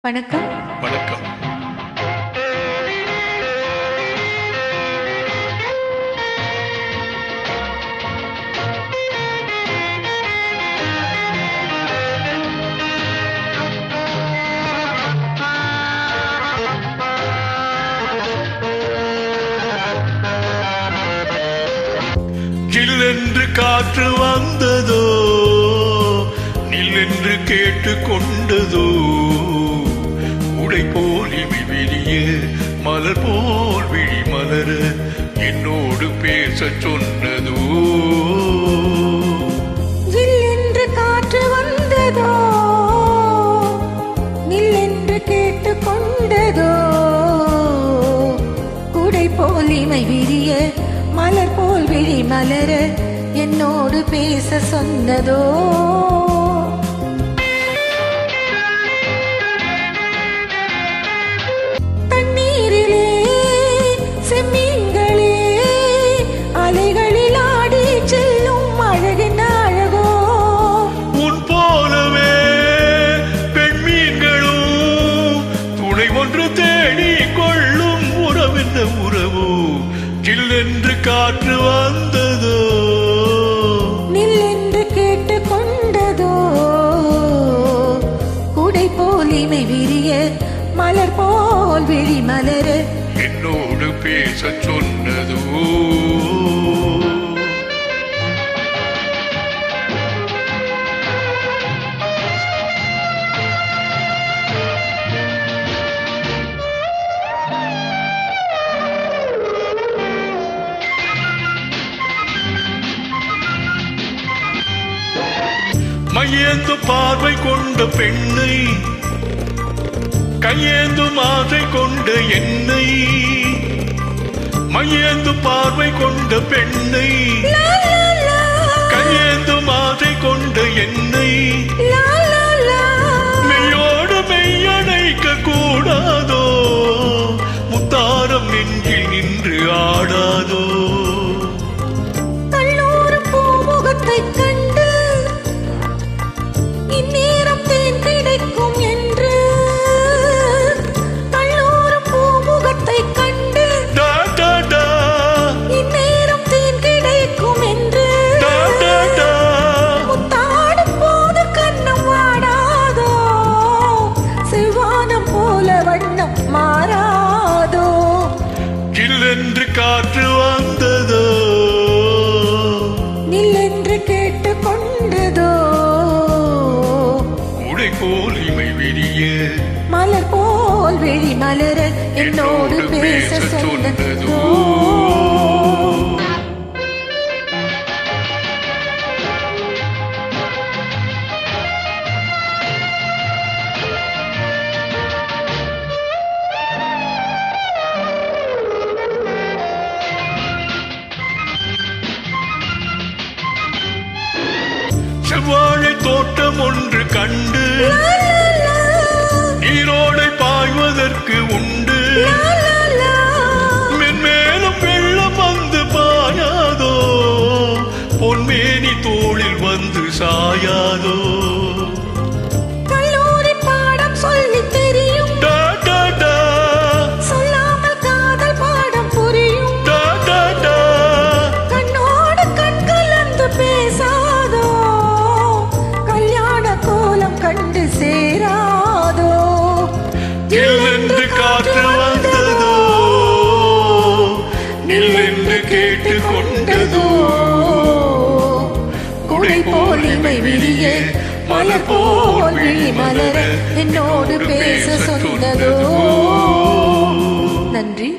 வணக்கம். வணக்கம். ஜில்லென்று காற்று வந்ததோ, நில்லென்று கேட்டு கொண்டதோ, உடை போல் இமை விரிய மலர் போல் விழி மலர என்னோடு பேச சொன்னதோ. ஜில்லென்று காற்று வந்ததோ, நில்லென்று கேட்டு கொண்டதோ, உடை போல் இமை விரிய மலர் போல் விழி மலர என்னோடு பேச சொன்னதோ. தண்ணீரிலே செம்மீன்களே அலைகளில் ஆடி செல்லும் அழகின் அழகோ, உன் போலவே பெண்மீன்களும் துணை ஒன்று தேடி கொள்ளும் உறவென்ன உறவோ. ஜில்லென்று காற்று வந்ததோ, நில்லென்று கேட்டு கொண்டதோ, குடை போல் இமை விரிய மலர் போல் விழி மலர என்னோடு பேச சொன்னதோ. மையேந்து பார்வை கொண்ட பெண்ணை, கையேந்தும் ஆசை கொண்ட என்னை, மையேந்து பார்வை கொண்ட பெண்ணை, கையேந்தும் ஆசை கொண்ட என்னை, மெய்யோடு மெய்யணைக்க கூடாதோ, முத்தாரம் நெஞ்சில் நின்று ஆடாதோ. கல்லூரும் பூமுகத்தை கண்டு இந்நேரம் தேன் கிடைக்கும் என்று, கல்லூரும் பூமுகத்தை கண்டு இந்நேரம் தேன் கிடைக்கும் என்று, முத்தாடும் போது கண்ணம் வாடாதோ, செவ்வானம் போல வண்ணம் மாறாதோ. ஜில்லென்று காற்று வந்ததோ, நில்லென்று கேட்டு கொண்டதோ, உடை போல் இமை விரிய மலர் போல் விழி மலர என்னோடு பேச சொன்னதோ. செவ்வாழை தோட்டம் ஒன்று கண்டு நீரோடை பாய்வதற்கு உண்டு, மென்மேலும் வெள்ளம் வந்து பாயாதோ, பொன்மேனி தோளில் வந்து சாயாதோ. கல்லூரி பாடம் சொல்லி தெரியும், சொல்லாமல் காதல் பாடம் புரியும், கண்ணோடு கண் கலந்து பேசாதோ, கல்யாண கோலம் கண்டு சேராதோ. ஜில்லென்று காற்று வந்ததோ, நில்லென்று கேட்டு கொண்டதோ, குடை போல் இமை விரிய மலர் போல் விழி மலர என்னோடு பேச சொன்னதோ. நன்றி.